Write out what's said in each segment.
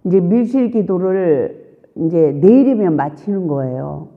이제 밀실 기도를 이제 내일이면 마치는 거예요.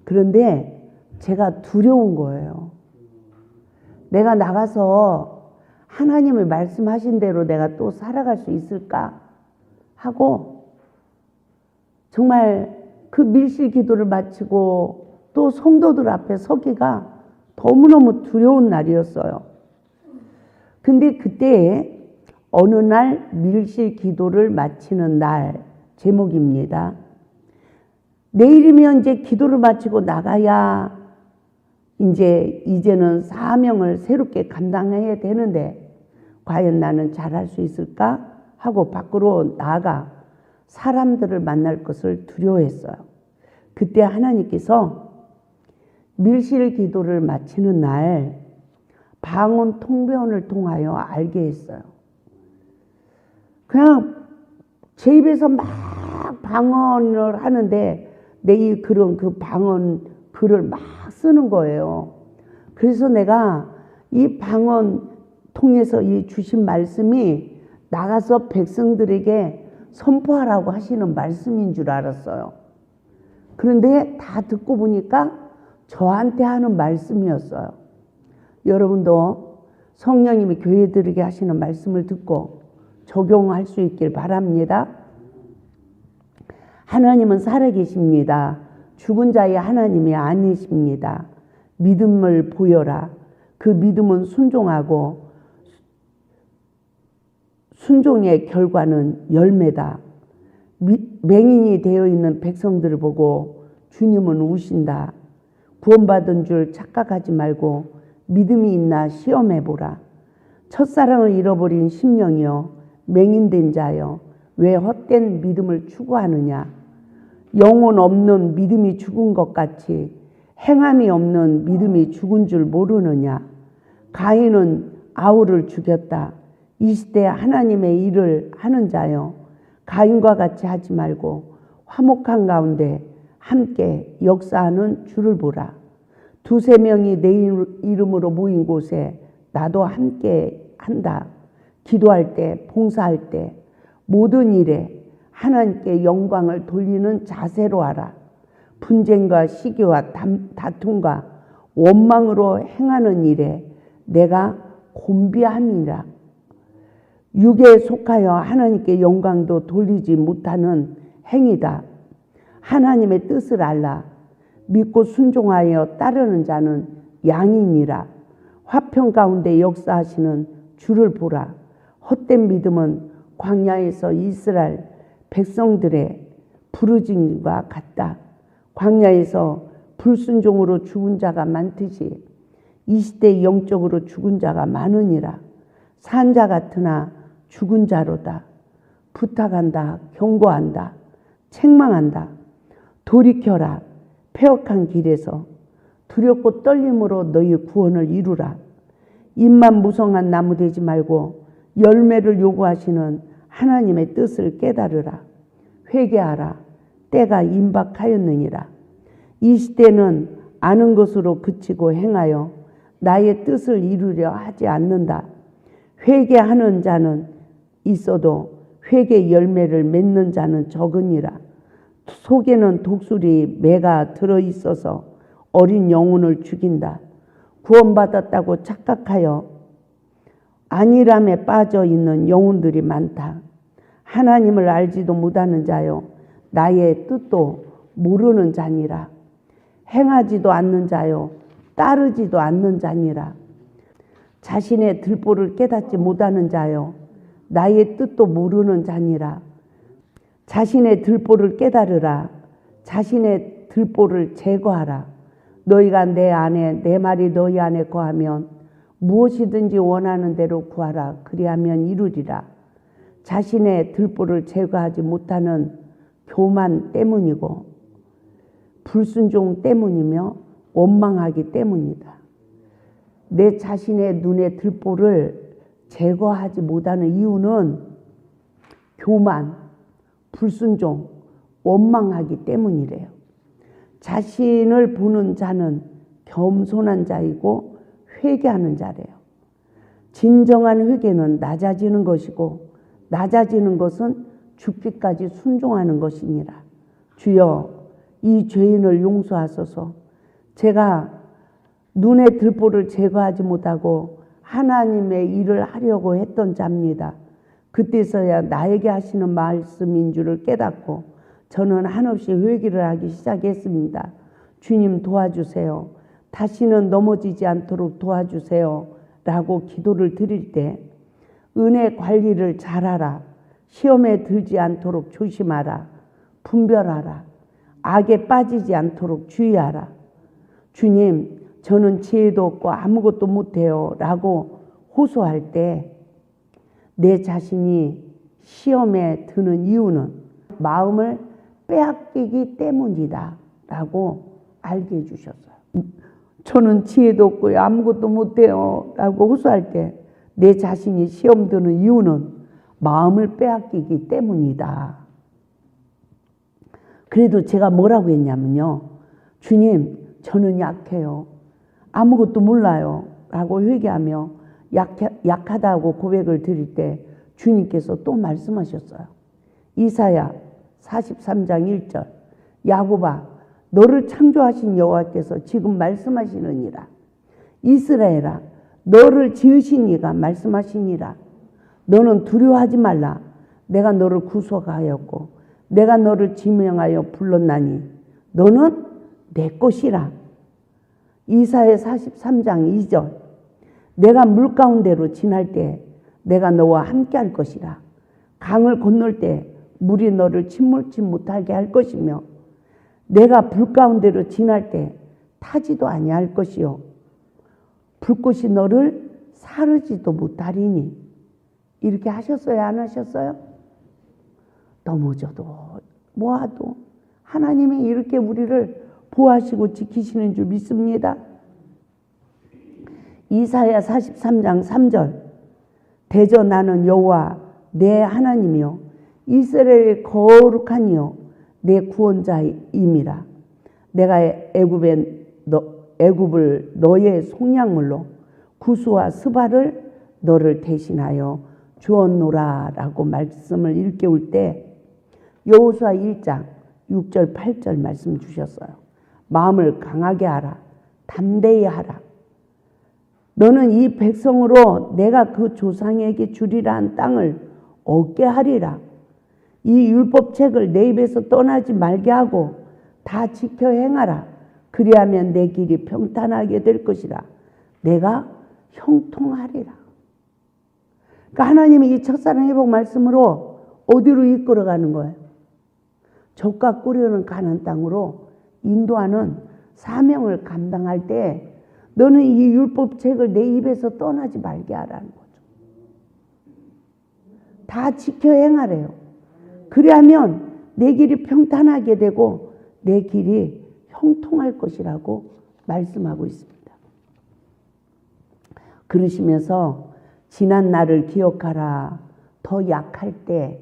그런데 제가 두려운 거예요. 내가 나가서 하나님의 말씀하신 대로 내가 또 살아갈 수 있을까 하고 정말 그 밀실 기도를 마치고 또 성도들 앞에 서기가 너무너무 두려운 날이었어요. 근데 그때 어느 날 밀실 기도를 마치는 날 제목입니다. 내일이면 이제 기도를 마치고 나가야 이제는 사명을 새롭게 감당해야 되는데 과연 나는 잘할 수 있을까 하고 밖으로 나가 사람들을 만날 것을 두려워했어요. 그때 하나님께서 밀실 기도를 마치는 날 방언 통변을 통하여 알게 했어요. 그냥 제 입에서 막 방언을 하는데 내 그런 그 방언 글을 막 쓰는 거예요. 그래서 내가 이 방언 통해서 이 주신 말씀이 나가서 백성들에게 선포하라고 하시는 말씀인 줄 알았어요. 그런데 다 듣고 보니까 저한테 하는 말씀이었어요. 여러분도 성령님이 교회들에게 하시는 말씀을 듣고 적용할 수 있길 바랍니다. 하나님은 살아계십니다. 죽은 자의 하나님이 아니십니다. 믿음을 보여라. 그 믿음은 순종하고 순종의 결과는 열매다. 맹인이 되어 있는 백성들을 보고 주님은 우신다. 구원받은 줄 착각하지 말고 믿음이 있나 시험해보라. 첫사랑을 잃어버린 심령이여 맹인된 자여 왜 헛된 믿음을 추구하느냐. 영혼 없는 믿음이 죽은 것 같이 행함이 없는 믿음이 죽은 줄 모르느냐. 가인은 아우를 죽였다. 이 시대에 하나님의 일을 하는 자여 가인과 같이 하지 말고 화목한 가운데 함께 역사하는 주를 보라. 두세 명이 내 이름으로 모인 곳에 나도 함께 한다. 기도할 때, 봉사할 때, 모든 일에 하나님께 영광을 돌리는 자세로 하라. 분쟁과 시기와 다툼과 원망으로 행하는 일에 내가 곤비함이라. 육에 속하여 하나님께 영광도 돌리지 못하는 행위다. 하나님의 뜻을 알라. 믿고 순종하여 따르는 자는 양이니라. 화평 가운데 역사하시는 주를 보라. 헛된 믿음은 광야에서 이스라엘 백성들의 부르짖음과 같다. 광야에서 불순종으로 죽은 자가 많듯이 이 시대에 영적으로 죽은 자가 많으니라. 산 자 같으나 죽은 자로다. 부탁한다. 경고한다. 책망한다. 돌이켜라. 폐역한 길에서 두렵고 떨림으로 너희 구원을 이루라. 입만 무성한 나무 되지 말고 열매를 요구하시는 하나님의 뜻을 깨달으라. 회개하라. 때가 임박하였느니라. 이 시대는 아는 것으로 그치고 행하여 나의 뜻을 이루려 하지 않는다. 회개하는 자는 있어도 회개 열매를 맺는 자는 적으니라. 속에는 독수리 매가 들어있어서 어린 영혼을 죽인다. 구원받았다고 착각하여 안일함에 빠져 있는 영혼들이 많다. 하나님을 알지도 못하는 자요 나의 뜻도 모르는 자니라. 행하지도 않는 자요 따르지도 않는 자니라. 자신의 들보를 깨닫지 못하는 자요 나의 뜻도 모르는 자니라. 자신의 들보를 깨달으라. 자신의 들보를 제거하라. 너희가 내 안에 내 말이 너희 안에 거하면 무엇이든지 원하는 대로 구하라. 그리하면 이루리라. 자신의 들보를 제거하지 못하는 교만 때문이고 불순종 때문이며 원망하기 때문이다. 내 자신의 눈의 들보를 제거하지 못하는 이유는 교만, 불순종, 원망하기 때문이래요. 자신을 보는 자는 겸손한 자이고 회개하는 자래요. 진정한 회개는 낮아지는 것이고 낮아지는 것은 죽기까지 순종하는 것이니라. 주여, 이 죄인을 용서하소서. 제가 눈의 들보를 제거하지 못하고 하나님의 일을 하려고 했던 자입니다. 그때서야 나에게 하시는 말씀인 줄을 깨닫고 저는 한없이 회개를 하기 시작했습니다. 주님 도와주세요. 다시는 넘어지지 않도록 도와주세요. 라고 기도를 드릴 때 은혜 관리를 잘하라. 시험에 들지 않도록 조심하라. 분별하라. 악에 빠지지 않도록 주의하라. 주님, 저는 지혜도 없고 아무것도 못해요. 라고 호소할 때 내 자신이 시험에 드는 이유는 마음을 빼앗기기 때문이다. 라고 알게 해주셨어요. 저는 지혜도 없고요. 아무것도 못해요. 라고 호소할 때 내 자신이 시험 드는 이유는 마음을 빼앗기기 때문이다. 그래도 제가 뭐라고 했냐면요. 주님, 저는 약해요. 아무것도 몰라요. 라고 회개하며 약하다고 고백을 드릴 때 주님께서 또 말씀하셨어요. 이사야 43장 1절. 야곱아, 너를 창조하신 여호와께서 지금 말씀하시느니라. 이스라엘아, 너를 지으신 이가 말씀하시니라. 너는 두려워하지 말라. 내가 너를 구속하였고 내가 너를 지명하여 불렀나니 너는 내 것이라. 이사야 43장 2절. 내가 물 가운데로 지날 때 내가 너와 함께 할 것이라. 강을 건널 때 물이 너를 침몰치 못하게 할 것이며 내가 불 가운데로 지날 때 타지도 아니할 것이요 불꽃이 너를 사르지도 못하리니. 이렇게 하셨어요? 안 하셨어요? 넘어져도 뭐하도 하나님이 이렇게 우리를 보호하시고 지키시는 줄 믿습니다. 이사야 43장 3절. 대저 나는 여호와 내 하나님이요 이스라엘의 거룩한 이요 내 구원자임이라. 내가 애굽을 너의 속량물로 구수와 스바를 너를 대신하여 주었노라. 라고 말씀을 일깨울 때 여호수아 1장 6절 8절 말씀 주셨어요. 마음을 강하게 하라. 담대히 하라. 너는 이 백성으로 내가 그 조상에게 주리라 한 땅을 얻게 하리라. 이 율법책을 내 입에서 떠나지 말게 하고 다 지켜 행하라. 그리하면 내 길이 평탄하게 될 것이라. 내가 형통하리라. 그러니까 하나님이 이 첫사랑 회복 말씀으로 어디로 이끌어가는 거예요? 젖과 꿀이 가나안 땅으로 인도하는 사명을 감당할 때 너는 이 율법책을 내 입에서 떠나지 말게 하라는 거죠. 다 지켜 행하래요. 그리하면 내 길이 평탄하게 되고 내 길이 형통할 것이라고 말씀하고 있습니다. 그러시면서 지난 날을 기억하라. 더 약할 때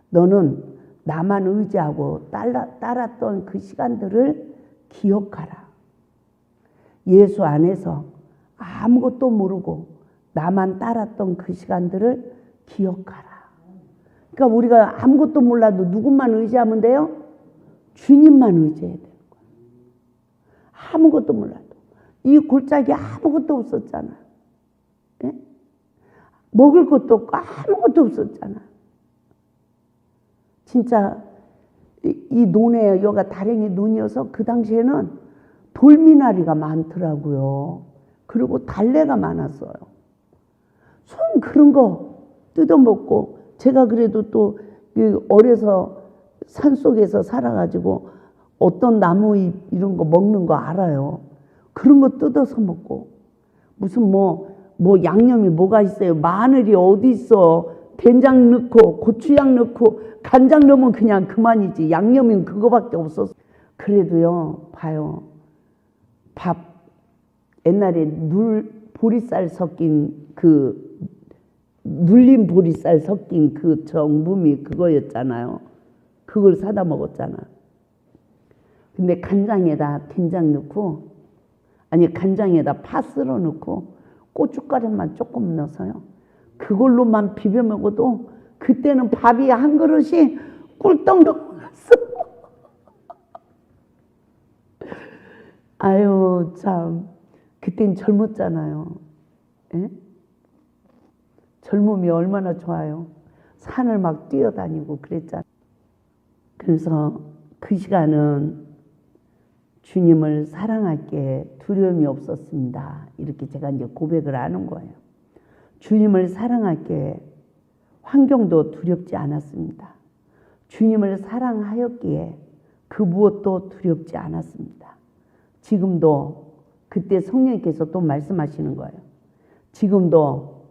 너는 나만 의지하고 따랐던 그 시간들을 기억하라. 예수 안에서 아무것도 모르고 나만 따랐던 그 시간들을 기억하라. 그러니까 우리가 아무것도 몰라도 누구만 의지하면 돼요? 주님만 의지해야 돼요. 아무것도 몰라도. 이 골짜기 아무것도 없었잖아. 예? 먹을 것도 없고 아무것도 없었잖아. 진짜 이 논에 여가 다랭이 논이어서 그 당시에는 돌미나리가 많더라고요. 그리고 달래가 많았어요. 손 그런 거 뜯어먹고 제가 그래도 또 어려서 산속에서 살아가지고 어떤 나무 잎 이런 거 먹는 거 알아요. 그런 거 뜯어서 먹고 무슨 뭐 양념이 뭐가 있어요. 마늘이 어디 있어. 된장 넣고 고추장 넣고 간장 넣으면 그냥 그만이지. 양념은 그거밖에 없었어. 그래도요 봐요. 밥 옛날에 보리쌀 섞인 눌린 보리쌀 섞인 그 정품이 그거였잖아요. 그걸 사다 먹었잖아. 근데 간장에다 된장 넣고 간장에다 파 썰어 넣고 고춧가루만 조금 넣어서요. 그걸로만 비벼 먹어도 그때는 밥이 한 그릇이 꿀떡 넘어갔어. 아유 참, 그땐 젊었잖아요. 예? 젊음이 얼마나 좋아요. 산을 막 뛰어다니고 그랬잖아요. 그래서 그 시간은 주님을 사랑할 게 두려움이 없었습니다. 이렇게 제가 이제 고백을 하는 거예요. 주님을 사랑할 게 환경도 두렵지 않았습니다. 주님을 사랑하였기에 그 무엇도 두렵지 않았습니다. 지금도 그때 성령께서 또 말씀하시는 거예요. 지금도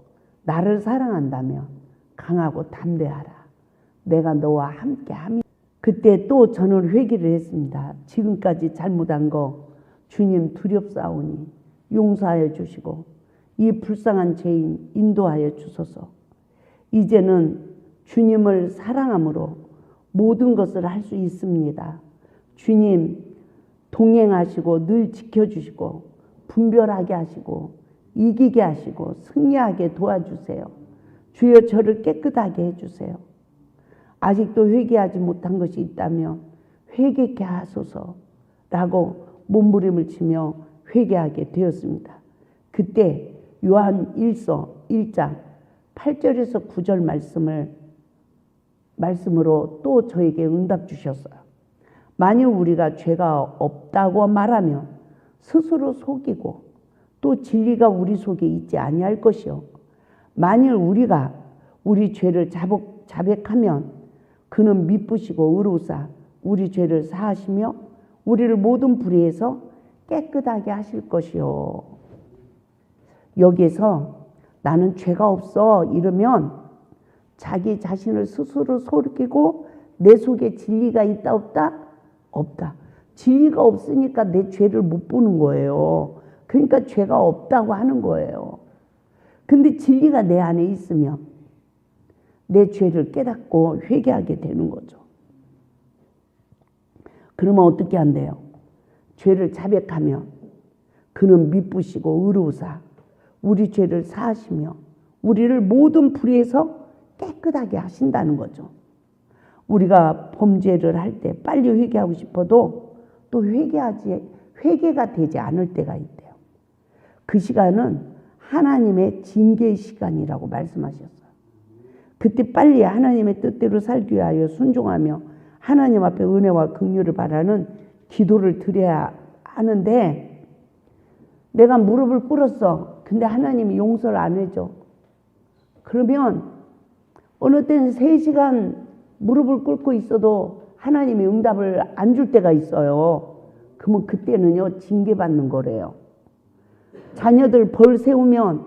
나를 사랑한다면 강하고 담대하라. 내가 너와 함께함이. 그때 또 저는 회개를 했습니다. 지금까지 잘못한 거 주님 두렵사오니 용서하여 주시고 이 불쌍한 죄인 인도하여 주소서. 이제는 주님을 사랑함으로 모든 것을 할 수 있습니다. 주님 동행하시고 늘 지켜주시고 분별하게 하시고 이기게 하시고 승리하게 도와주세요. 주여 저를 깨끗하게 해주세요. 아직도 회개하지 못한 것이 있다면 회개케 하소서라고 몸부림을 치며 회개하게 되었습니다. 그때 요한 1장 8절에서 9절 말씀으로 또 저에게 응답 주셨어요. 만일 우리가 죄가 없다고 말하면 스스로 속이고 또 진리가 우리 속에 있지 아니할 것이요. 만일 우리가 우리 죄를 자백하면 그는 미쁘시고 의로우사 우리 죄를 사하시며 우리를 모든 불의에서 깨끗하게 하실 것이요. 여기에서 나는 죄가 없어 이러면 자기 자신을 스스로 속이고 내 속에 진리가 있다 없다? 없다. 진리가 없으니까 내 죄를 못 보는 거예요. 그러니까 죄가 없다고 하는 거예요. 근데 진리가 내 안에 있으면 내 죄를 깨닫고 회개하게 되는 거죠. 그러면 어떻게 한대요? 죄를 자백하면 그는 미쁘시고 의로우사 우리 죄를 사하시며 우리를 모든 불의에서 깨끗하게 하신다는 거죠. 우리가 범죄를 할 때 빨리 회개하고 싶어도 또 회개가 되지 않을 때가 있대요. 그 시간은 하나님의 징계의 시간이라고 말씀하셨어요. 그때 빨리 하나님의 뜻대로 살기 위하여 순종하며 하나님 앞에 은혜와 긍휼을 바라는 기도를 드려야 하는데 내가 무릎을 꿇었어. 근데 하나님이 용서를 안 해줘. 그러면 어느 때는 3시간 무릎을 꿇고 있어도 하나님이 응답을 안 줄 때가 있어요. 그러면 그때는요 징계받는 거래요. 자녀들 벌 세우면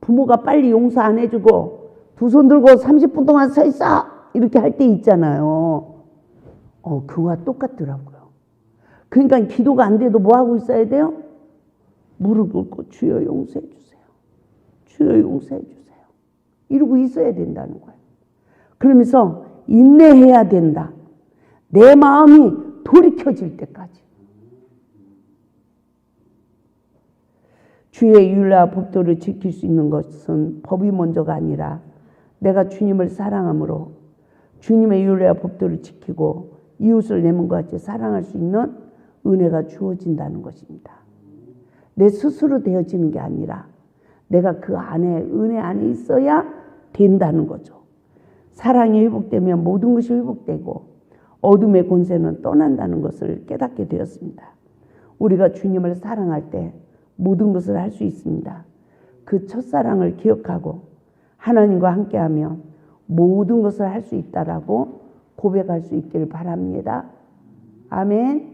부모가 빨리 용서 안 해주고 두 손 들고 30분 동안 서 있어 이렇게 할 때 있잖아요. 그거와 똑같더라고요. 그러니까 기도가 안 돼도 뭐 하고 있어야 돼요? 무릎 꿇고 주여 용서해 주세요. 주여 용서해 주세요. 이러고 있어야 된다는 거예요. 그러면서 인내해야 된다. 내 마음이 돌이켜질 때까지. 주의 율례와 법도를 지킬 수 있는 것은 법이 먼저가 아니라 내가 주님을 사랑함으로 주님의 율례와 법도를 지키고 이웃을 내 몸과 같이 사랑할 수 있는 은혜가 주어진다는 것입니다. 내 스스로 되어지는 게 아니라 내가 그 안에 은혜 안에 있어야 된다는 거죠. 사랑이 회복되면 모든 것이 회복되고 어둠의 권세는 떠난다는 것을 깨닫게 되었습니다. 우리가 주님을 사랑할 때 모든 것을 할 수 있습니다. 그 첫사랑을 기억하고 하나님과 함께하면 모든 것을 할 수 있다라고 고백할 수 있기를 바랍니다. 아멘.